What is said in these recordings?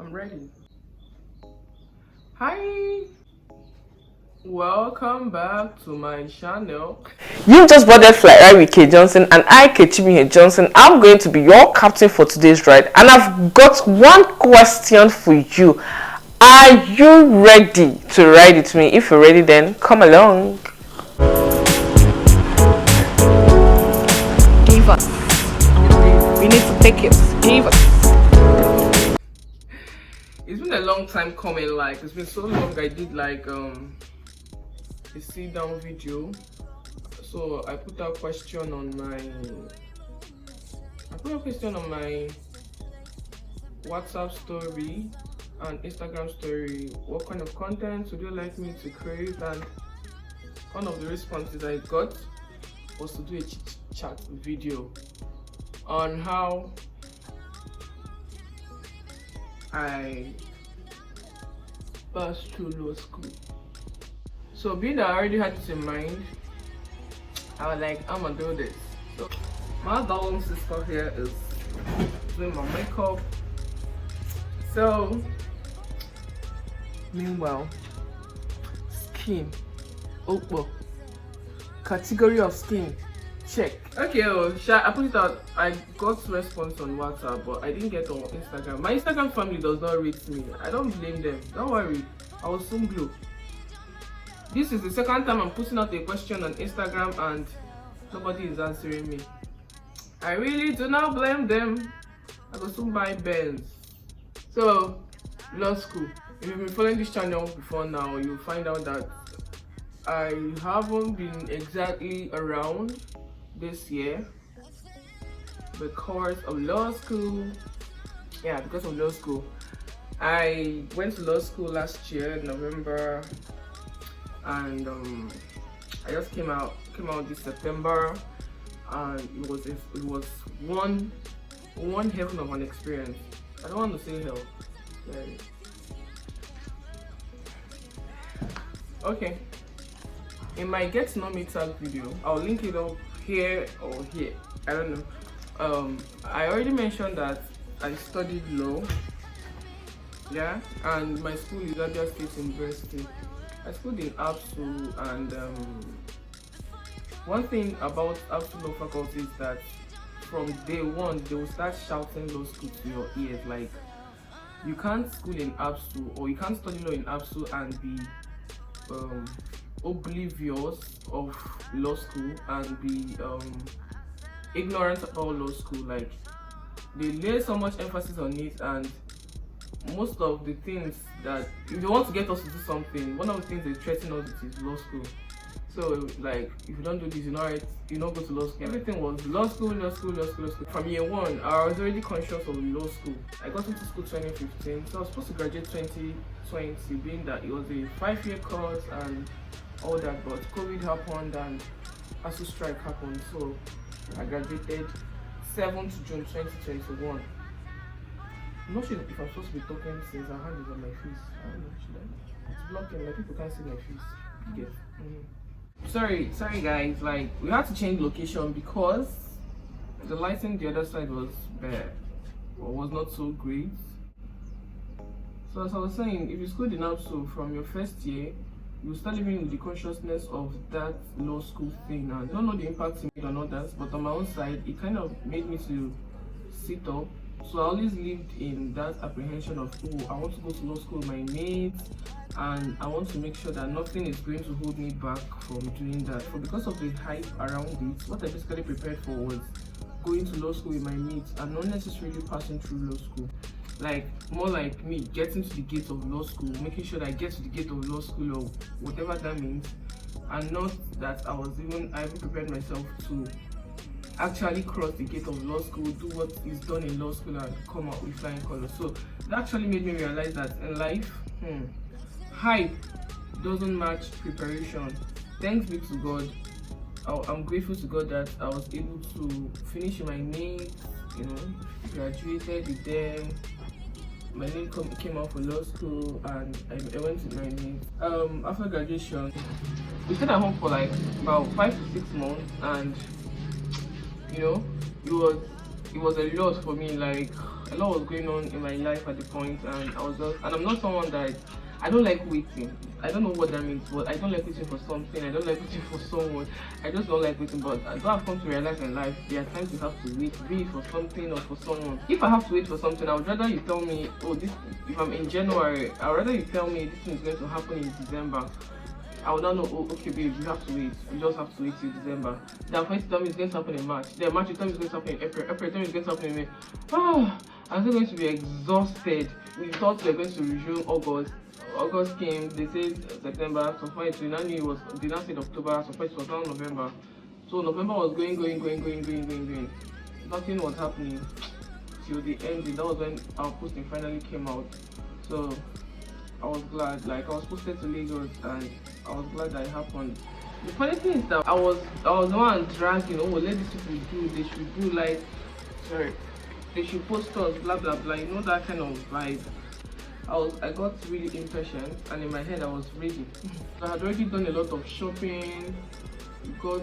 I'm ready. Hi, welcome back to my channel. You just boarded flight ride with K Johnson, and I, K Johnson, I'm going to be your captain for today's ride, and I've got one question for you. Are you ready to ride with me? If you're ready, then come along. Give us. We need to take it. Give us. It's been a long time coming. Like, it's been so long. I did like a sit down video. So I put a question on my WhatsApp story and Instagram story. What kind of content would you like me to create? And one of the responses I got was to do a chit chat video on how I passed through law school. So being that I already had this in mind, I was like, I'm gonna do this. So my darling sister here is doing my makeup. So meanwhile, skin, well, category of skin, check. Okay, I put it out. I got response on WhatsApp, but I didn't get on Instagram. My Instagram family does not rate me. I don't blame them. Don't worry, I will soon blow. This is the second time I'm putting out a question on Instagram and nobody is answering me. I really do not blame them. I will soon buy Benz. So, law school. If you've been following this channel before now, you'll find out that I haven't been exactly around this year because of law school. Yeah, because of law school. I went to law school last year, November, and I just came out this September, and it was one heaven of an experience. I don't want to say hell. Right. Okay. In my get to know me tag video, I'll link it up here or here. I don't know. I already mentioned that I studied law. Yeah, and my school is Abia State University. I schooled in ABSU, and one thing about ABSU law faculty is that from day one they will start shouting law school to your ears. Like, you can't school in ABSU, or you can't study law in ABSU and be oblivious of law school and be ignorant about law school. Like, they lay so much emphasis on it, and most of the things that, if they want to get us to do something, one of the things they threaten us with is law school. So, like, if you don't do this, you not go to law school. Everything was law school. From year one, I was already conscious of law school. I got into school 2015, so I was supposed to graduate 2020, being that it was a 5-year course and all that, but COVID happened and ASU strike happened, so I graduated 7th June 2021. I'm not sure if I'm supposed to be talking since I had it on my face. I don't know, should I? It's blocking, like people can't see my face. You get? Sorry guys, like, we had to change location because the lighting the other side was bad, or was not so great. So as I was saying, if you schooled in ABSU from your first year, you start living with the consciousness of that law school thing. And I don't know the impact it made on others, but on my own side, it kind of made me to sit up. So I always lived in that apprehension of, oh, I want to go to law school with my mates, and I want to make sure that nothing is going to hold me back from doing that. But because of the hype around it, what I basically prepared for was going to law school with my mates and not necessarily passing through law school. Like, more like me getting to the gate of law school, making sure that I get to the gate of law school, or whatever that means, and not that I even prepared myself to actually cross the gate of law school, do what is done in law school, and come out with flying colors. So that actually made me realize that in life, hype doesn't match preparation. Thanks be to God. I'm grateful to God that I was able to finish my mates, graduated with them. My name came out for law school, and I went with my mates. After graduation, we stayed at home for like about 5 to 6 months, and it was a lot for me. Like, a lot was going on in my life at the point, and I'm not someone that I don't like waiting. I don't know what that means, but I don't like waiting for something. I don't like waiting for someone. I just don't like waiting. But I have come to realize in life there are times you have to wait, be it for something or for someone. If I have to wait for something, I would rather you tell me, oh, this. If I'm in January, I would rather you tell me this thing is going to happen in December. I would not know, oh, okay, babe, you have to wait. You just have to wait till December. Then for you to tell me it's going to happen in March. Then March, you tell me it's going to happen in April. April, you tell me it's going to happen in May. Oh, I'm still going to be exhausted. We thought we were going to resume August. August came, they said September, so far we now knew it was, they now said October, so far it was now November. So November was going. Nothing was happening till the ending. That was when our posting finally came out. So I was glad, like I was posted to Lagos and I was glad that it happened. The funny thing is that I was the one dragging, oh, let these people do, they should do like, sorry, they should post us, blah blah blah, you know, that kind of vibe. I got really impatient, and in my head I was ready. I had already done a lot of shopping, got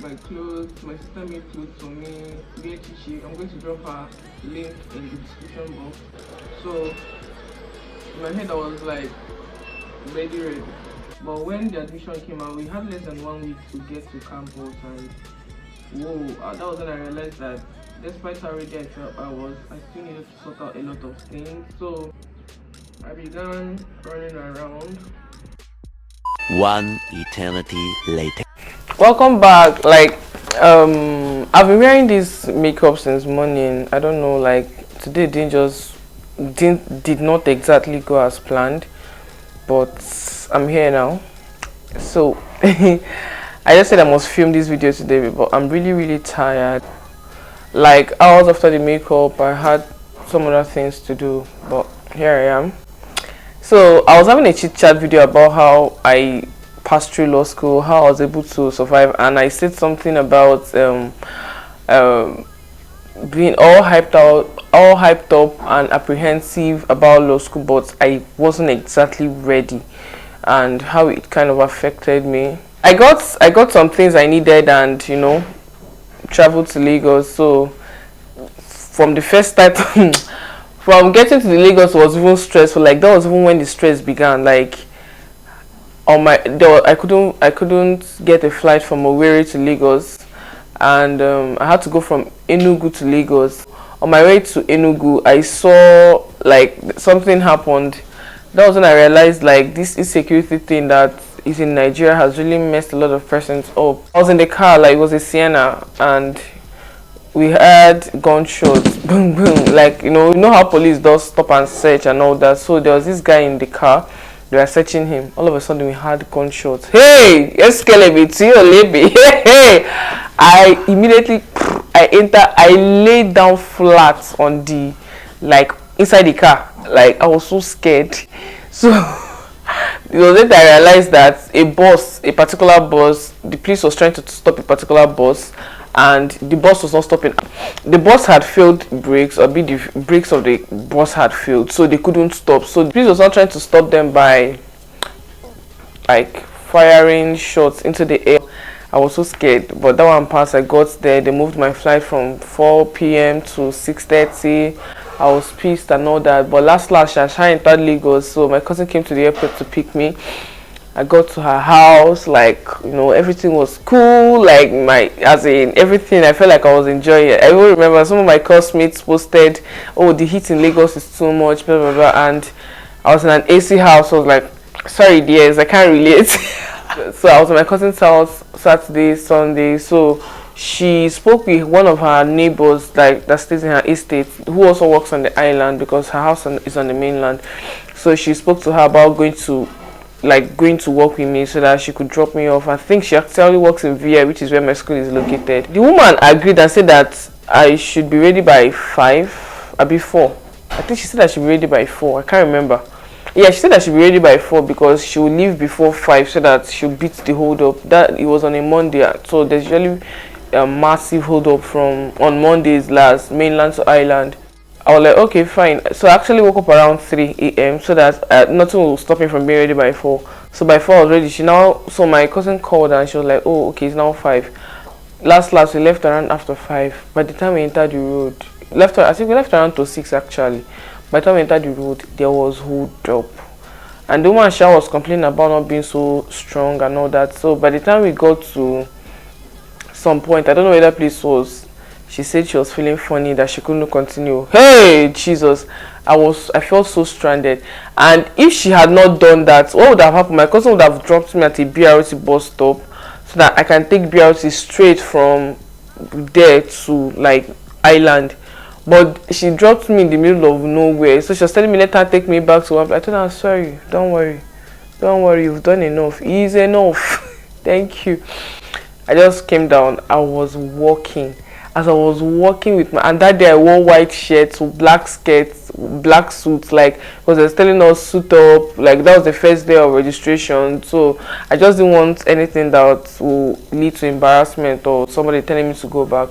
my clothes, my sister made clothes for me, Chit. I'm going to drop her link in the description box. So in my head I was like ready. But when the admission came out, we had less than 1 week to get to campus, and whoa, that was when I realized that despite how ready I felt I still needed to sort out a lot of things. So I began running around. One eternity later. Welcome back. Like I've been wearing this makeup since morning. I don't know, like today did not exactly go as planned, but I'm here now. So I just said I must film this video today, but I'm really tired. Like hours after the makeup, I had some other things to do, but here I am. So I was having a chit chat video about how I passed through law school, how I was able to survive, and I said something about being all hyped up and apprehensive about law school, but I wasn't exactly ready, and how it kind of affected me. I got some things I needed, and you know, traveled to Lagos. So from the first start from getting to the Lagos was even stressful. Like that was even when the stress began. Like on my I couldn't get a flight from Owerri to Lagos, and I had to go from Enugu to Lagos. On my way to Enugu, I saw like something happened. That was when I realized like this insecurity thing that is in Nigeria has really messed a lot of persons up. I was in the car, like it was a Sienna, and we had gunshots, boom boom, like you know how police does stop and search and all that. So there was this guy in the car, they were searching him. All of a sudden we had gunshots. Hey, baby. Hey, I immediately I laid down flat on the, like inside the car. Like I was so scared. So it was then I realized that a particular bus, the police was trying to stop a particular bus, and the bus was not stopping. The bus had failed brakes, or the brakes of the bus had failed, so they couldn't stop. So the police was not trying to stop them by like firing shots into the air. I was so scared, but that one passed. I got there. They moved my flight from 4 p.m. to 6:30. I was pissed and all that, but last I entered Lagos, so my cousin came to the airport to pick me. I got to her house, like everything was cool, like everything. I felt like I was enjoying it. I even remember some of my classmates posted, "Oh, the heat in Lagos is too much," blah blah blah, and I was in an AC house. I was like, "Sorry, dears, I can't relate." So I was at my cousin's house Saturday, Sunday. So she spoke with one of her neighbors, like that stays in her estate, who also works on the island because her house is on the mainland. So she spoke to her about going to work with me so that she could drop me off. I think she actually works in VI, which is where my school is located. The woman agreed and said that I should be ready by 5 or before. I think she said I should be ready by 4. I can't remember. Yeah, she said I should be ready by 4 because she will leave before 5 so that she'll beat the hold up. That it was on a Monday, so there's usually a massive hold up from on Mondays last mainland to island. I was like, okay, fine. So I actually woke up around 3 a.m. so that nothing will stop me from being ready by 4. So by 4 I was ready. So my cousin called and she was like, oh, okay, it's now 5. Last we left around after 5. By the time we entered the road, left. I think we left around to 6 actually. By the time we entered the road, there was hold up, and the woman she was complaining about not being so strong and all that. So by the time we got to some point, I don't know where that place was, she said she was feeling funny, that she couldn't continue. Hey Jesus, I felt so stranded. And if she had not done that, what would have happened? My cousin would have dropped me at a BRT bus stop so that I can take BRT straight from there to like Island. But she dropped me in the middle of nowhere, so she was telling me let her take me back to one. I told her, sorry, don't worry, you've done enough, it's enough. Thank you. I just came down. I was walking. As I was walking with and that day I wore white shirts, black skirts, black suits, like, because they was telling us suit up, like that was the first day of registration. So I just didn't want anything that will lead to embarrassment or somebody telling me to go back.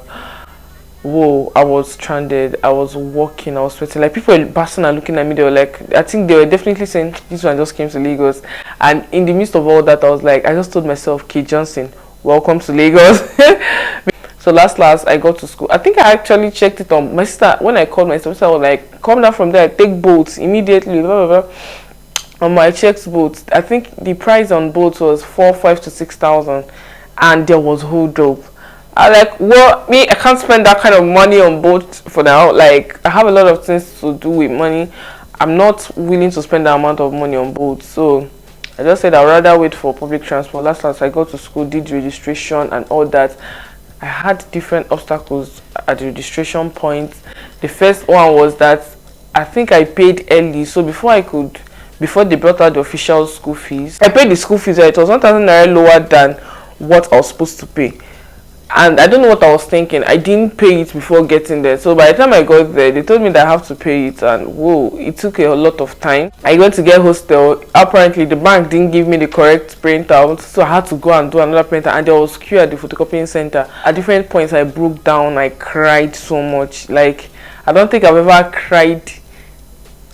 Whoa, I was stranded. I was walking, I was sweating. Like, people were passing and looking at me. They were like, I think they were definitely saying this one just came to Lagos. And in the midst of all that, I was like, I just told myself, Kate Johnson, welcome to Lagos. So last I got to school. I think I actually checked it on my sister. When I called my sister, I was like, come down from there, take boats immediately, blah, blah, blah. I checked boats. I think the price on boats was 4,500 to 6,000, and there was hold up. I like, well, me, I can't spend that kind of money on boats for now. Like, I have a lot of things to do with money. I'm not willing to spend that amount of money on boats. So I just said I'd rather wait for public transport. Last I got to school, did registration and all that. I had different obstacles at the registration point. The first one was that I think I paid early. So before they brought out the official school fees, I paid the school fees. It was 1,000 naira lower than what I was supposed to pay. And I don't know what I was thinking. I didn't pay it before getting there. So by the time I got there, they told me that I have to pay it. And whoa, it took a lot of time. I went to get hostel. Apparently, the bank didn't give me the correct printout. So I had to go and do another printer. And there was queue at the photocopying center. At different points, I broke down. I cried so much. Like, I don't think I've ever cried.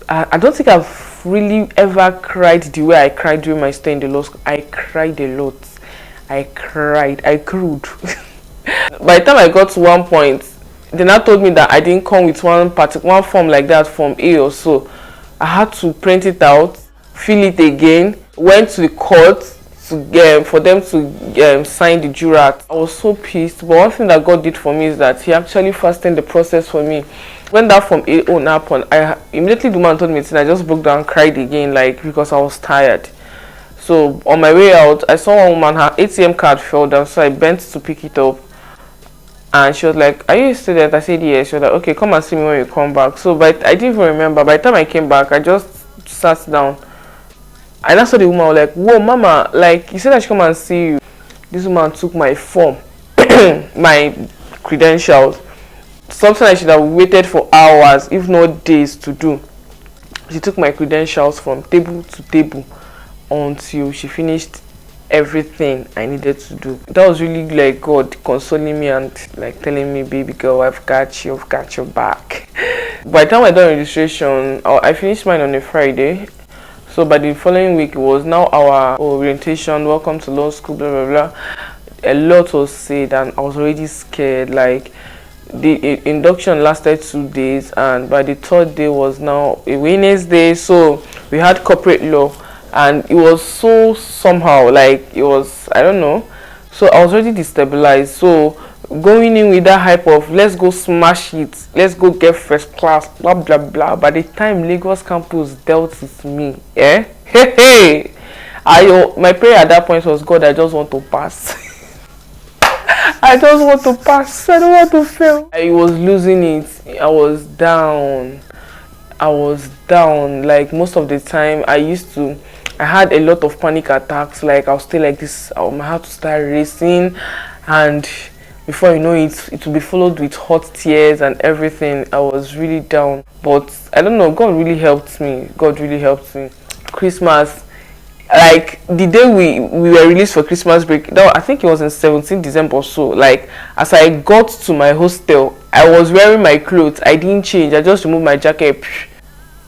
I don't think I've really ever cried the way I cried during my stay in the law school. I cried a lot. I cried. I crewed. By the time I got to one point, they now told me that I didn't come with one form like that, form A or so. I had to print it out, fill it again, went to the court for them to sign the jurat. I was so pissed, but one thing that God did for me is that He actually fastened the process for me. When that form A happened, immediately the man told me, I just broke down, cried again, like, because I was tired. So on my way out, I saw one woman, her ATM card fell down, so I bent to pick it up. And she was like, are you a student? I said yes. She was like, okay, come and see me when you come back. So but I didn't even remember. By the time I came back, I just sat down. And I saw the woman. I was like, whoa, mama, like, you said I should come and see you. This woman took my form, my credentials, something I should have waited for hours, if not days, to do. She took my credentials from table to table until she finished everything I needed to do. That was really like God consoling me and like telling me, baby girl, I've got your back. By the time I done registration, I finished mine on a Friday. So by the following week, it was now our orientation, welcome to law school, blah blah blah. A lot was said and I was already scared. Like, the induction lasted 2 days, and by the third day was now a Wednesday. So we had corporate law. And it was so somehow, like, it was, I don't know. So I was already destabilized. So going in with that hype of let's go smash it, let's go get first class, blah blah blah. By the time Lagos campus dealt with me, my prayer at that point was, God, I just want to pass. I just want to pass. I don't want to fail. I was losing it. I was down. Like, most of the time I had a lot of panic attacks. Like, I was still like this, I had to start racing, and before you know it, it will be followed with hot tears and everything. I was really down, but I don't know, God really helped me. Christmas, like, the day we were released for Christmas break, I think it was in 17th December or so. Like, as I got to my hostel, I was wearing my clothes. I didn't change. I just removed my jacket,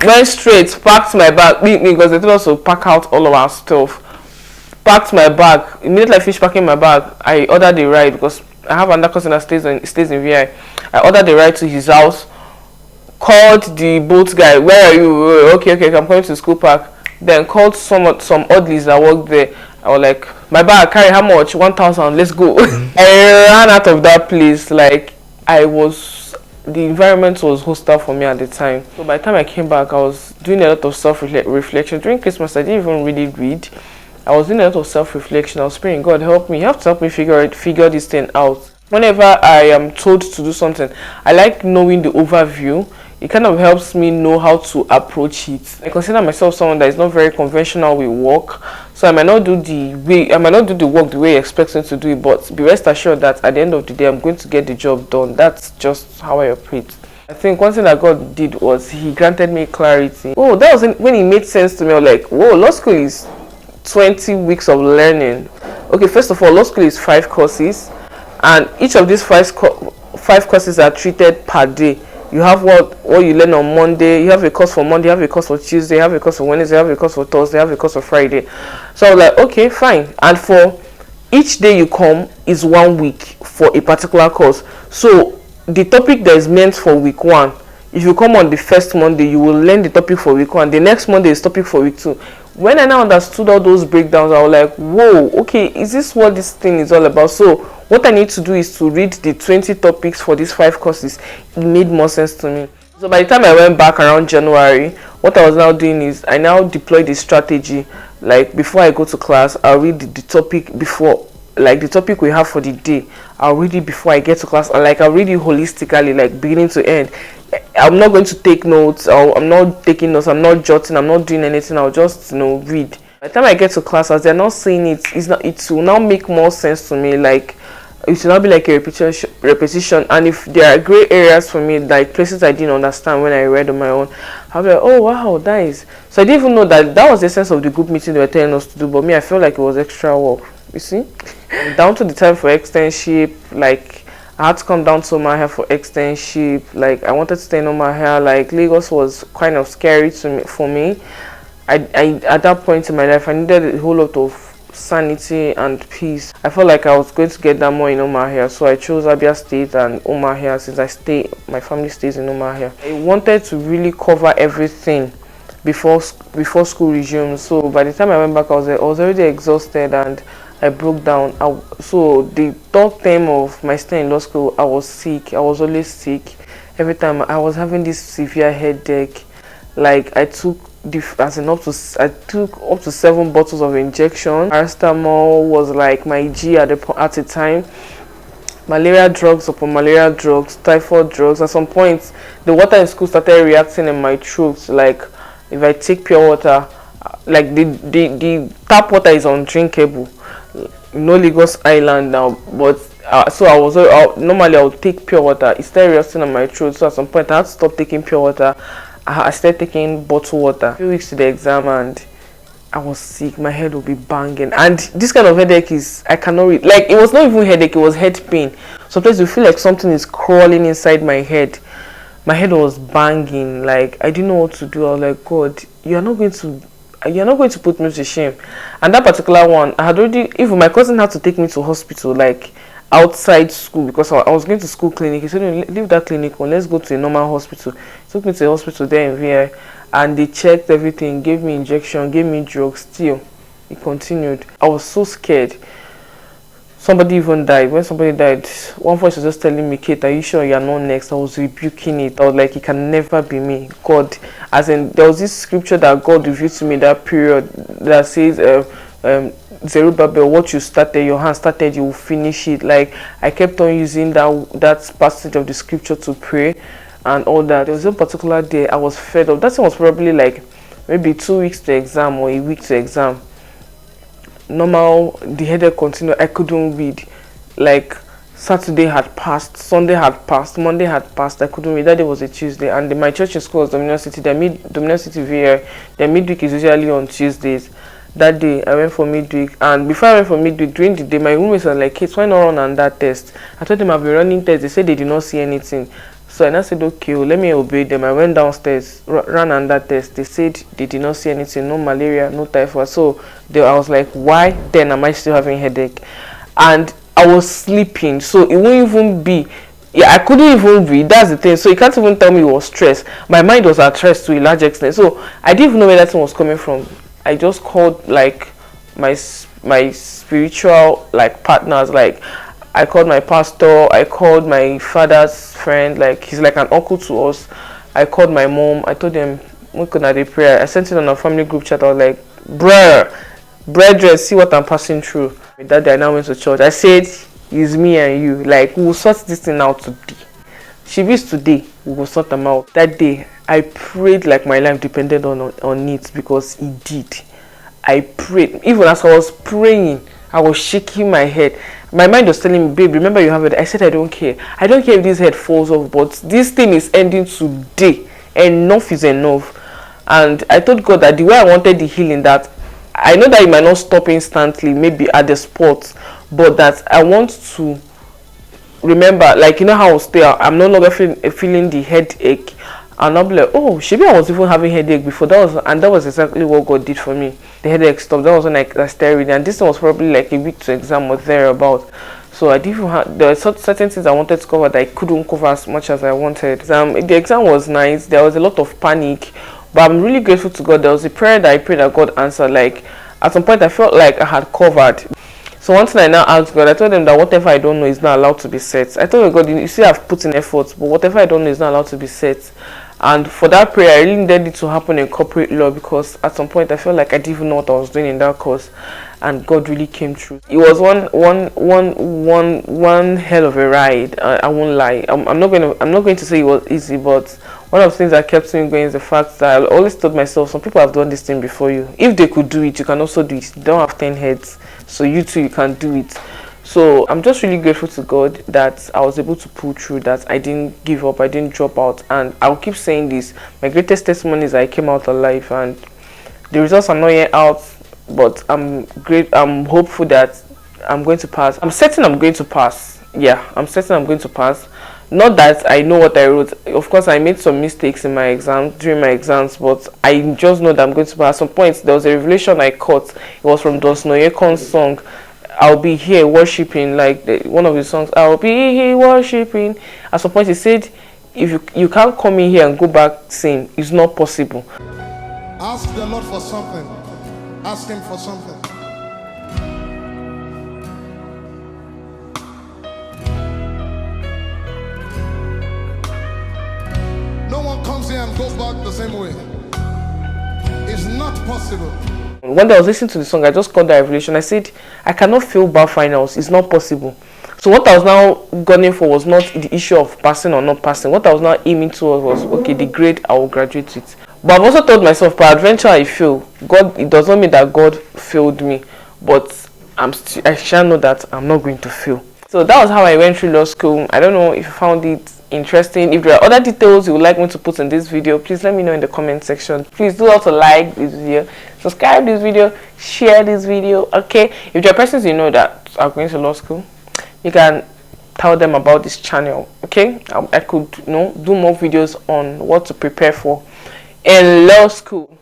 went straight, packed my bag, because they told us to pack out all of our stuff. Packed my bag. Immediately I finished packing my bag, I ordered a ride, because I have another cousin that stays in VI. I ordered a ride to his house, called the boat guy. Where are you? Okay, I'm coming to school park. Then called some oddlies that worked there. I was like, my bag, carry how much? 1,000, let's go. I ran out of that place. Like, the environment was hostile for me at the time. So by the time I came back, I was doing a lot of self-reflection. During Christmas, I didn't even really read. I was doing a lot of self-reflection. I was praying, God, help me. You have to help me figure this thing out. Whenever I am told to do something, I like knowing the overview. It kind of helps me know how to approach it. I consider myself someone that is not very conventional with work, so I might not do the work the way you expect me to do it, but be rest assured that at the end of the day, I'm going to get the job done. That's just how I operate. I think one thing that God did was He granted me clarity. Oh, that was when it made sense to me. I was like, whoa, law school is 20 weeks of learning. Okay, first of all, law school is 5 courses, and each of these 5 courses are treated per day. You have what you learn on Monday, you have a course for Monday, you have a course for Tuesday, you have a course for Wednesday, you have a course for Thursday, you have a course for Friday. So I was like, okay, fine. And for each day you come is 1 week for a particular course. So the topic that is meant for week 1, if you come on the first Monday, you will learn the topic for week 1. The next Monday is topic for week 2. When I now understood all those breakdowns, I was like, whoa, okay, is this what this thing is all about? So what I need to do is to read the 20 topics for these 5 courses. It made more sense to me. So by the time I went back around January, what I was now doing is I now deployed the strategy. Like, before I go to class, I'll read the topic before, like the topic we have for the day. I'll read it before I get to class. Like, I'll read it holistically, like beginning to end. I'm not going to take notes, or I'm not taking notes, I'm not jotting, I'm not doing anything. I'll just read. By the time I get to class, as they're not saying it will now make more sense to me. Like, it will not be like a repetition. And if there are gray areas for me, like places I didn't understand when I read on my own, I'll be like, oh wow, nice. So I didn't even know that was the essence of the group meeting they were telling us to do, but me, I felt like it was extra work. You see, down to the time for externship, like I had to come down to Omahia for externship. Like, I wanted to stay in Omahia. Like, Lagos was kind of scary for me. I at that point in my life, I needed a whole lot of sanity and peace. I felt like I was going to get that more in Omahia, so I chose Abia State and Omahia, since my family stays in Omahia. I wanted to really cover everything before school resumed. So by the time I went back, I was already exhausted and I broke down. So the 3rd term of my stay in law school, I was sick. I was always sick. Every time I was having this severe headache. Like, I took up to 7 bottles of injection. Paracetamol was like my G at the time. Malaria drugs upon malaria drugs, typhoid drugs. At some point, the water in school started reacting in my throat. Like, if I take pure water, like the tap water is undrinkable. Lagos Island now, but so normally I would take pure water. It started reacting on my throat, so at some point I had to stop taking pure water. I started taking bottled water. A few weeks to the exam and I was sick. My head would be banging, and this kind of headache I cannot read. Like, it was not even headache, it was head pain. Sometimes you feel like something is crawling inside my head. My head was banging. Like, I didn't know what to do. I was like, God, you're not going to put me to shame. And that particular one, even my cousin had to take me to hospital, like outside school, because I was going to school clinic. He said, no, leave that clinic one, let's go to a normal hospital. He took me to a hospital there in VI, and they checked everything, gave me injection, gave me drugs. Still, it continued. I was so scared. Somebody even died. When somebody died, one voice was just telling me, Kate, are you sure you're not next? I was rebuking it. I was like, it can never be me. God, as in, there was this scripture that God revealed to me that period that says, Zerubbabel, what you started, your hand started, you will finish it. Like, I kept on using that passage of the scripture to pray and all that. There was a particular day I was fed up. That thing was probably like maybe 2 weeks to exam or a week to exam. Normal, the headache continued. I couldn't read. Like, Saturday had passed, Sunday had passed, Monday had passed. I couldn't read. That day was a Tuesday, and my church in school was Dominion City. Dominion City VI. Their midweek is usually on Tuesdays. That day I went for midweek, and before I went for midweek, during the day, my roommates were like, Kate, why not run on that test? I told them I've been running tests. They said they did not see anything. So I said, okay, well, let me obey them. I went downstairs, ran on that test. They said they did not see anything, no malaria, no typhoid. So I was like, why then am I still having headache? And I was sleeping, so it won't even be Yeah, I couldn't even read. That's the thing. So you can't even tell me it was stress. My mind was at rest to a large extent. So I didn't even know where that thing was coming from. I just called like my spiritual like partners. Like I called my pastor. I called my father's friend. Like he's like an uncle to us. I called my mom. I told them we could not pray. I sent it on our family group chat. I was like, brethren, see what I'm passing through. That day I now went to church. I said, it's me and you. Like, we will sort this thing out today. She is today, we will sort them out. That day, I prayed like my life depended on it, because it did. I prayed. Even as I was praying, I was shaking my head. My mind was telling me, babe, remember you have it. I said, I don't care. I don't care if this head falls off, but this thing is ending today. Enough is enough. And I told God that the way I wanted the healing, that I know that it might not stop instantly, maybe at the spot, but that I want to remember, like, you know how I'm no longer feeling the headache, and I'll be like, oh, maybe I was even having headache before. That was exactly what God did for me. The headache stopped. That was when I started, and this was probably like a week to exam or thereabout. So I didn't even have, there were certain things I wanted to cover that I couldn't cover as much as I wanted. The exam was nice. There was a lot of panic, but I'm really grateful to God. There was a prayer that I prayed that God answered. Like at some point I felt like I had covered. So one thing I now asked God, I told him that whatever I don't know is not allowed to be set. I told God, you see, I've put in effort, but whatever I don't know is not allowed to be set. And for that prayer, I really needed it to happen in corporate law, because at some point I felt like I didn't even know what I was doing in that course, and God really came through. It was one hell of a ride. I won't lie. I'm not going to say it was easy, but one of the things that kept me going is the fact that I always told myself, some people have done this thing before you. If they could do it, you can also do it. You don't have 10 heads, so you too, you can do it. So I'm just really grateful to God that I was able to pull through, that I didn't give up, I didn't drop out. And I'll keep saying this, my greatest testimony is I came out alive, and the results are not yet out, but I'm hopeful that I'm going to pass. I'm certain I'm going to pass. Yeah, I'm certain I'm going to pass. Not that I know what I wrote. Of course, I made some mistakes in my exam, during my exams, but I just know that I'm going to pass. At some point, there was a revelation I caught. It was from Dosnoyekon's song, I'll be here worshiping, like one of his songs, I'll be here worshiping. At some point he said, if you can't come in here and go back saying, it's not possible. Ask the Lord for something. Ask him for something. No one comes here and goes back the same way. It's not possible. When I was listening to the song, I just got that revelation. I said, I cannot fail bar finals. It's not possible. So what I was now gunning for was not the issue of passing or not passing. What I was now aiming towards was, okay, the grade I will graduate with. But I've also told myself, per adventure I fail. God, it does not mean that God failed me, but I shall know that I'm not going to fail. So that was how I went through law school. I don't know if you found it interesting. If there are other details you would like me to put in this video, please let me know in the comment section. Please do also like this video, subscribe this video, share this video. Okay, if there are persons you know that are going to law school, you can tell them about this channel. Okay, I could do more videos on what to prepare for in law school.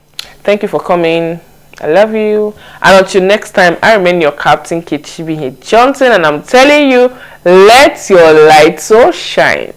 Thank you for coming. I love you, and until next time, I remain your captain, Chit Johnson, and I'm telling you, let your light so shine.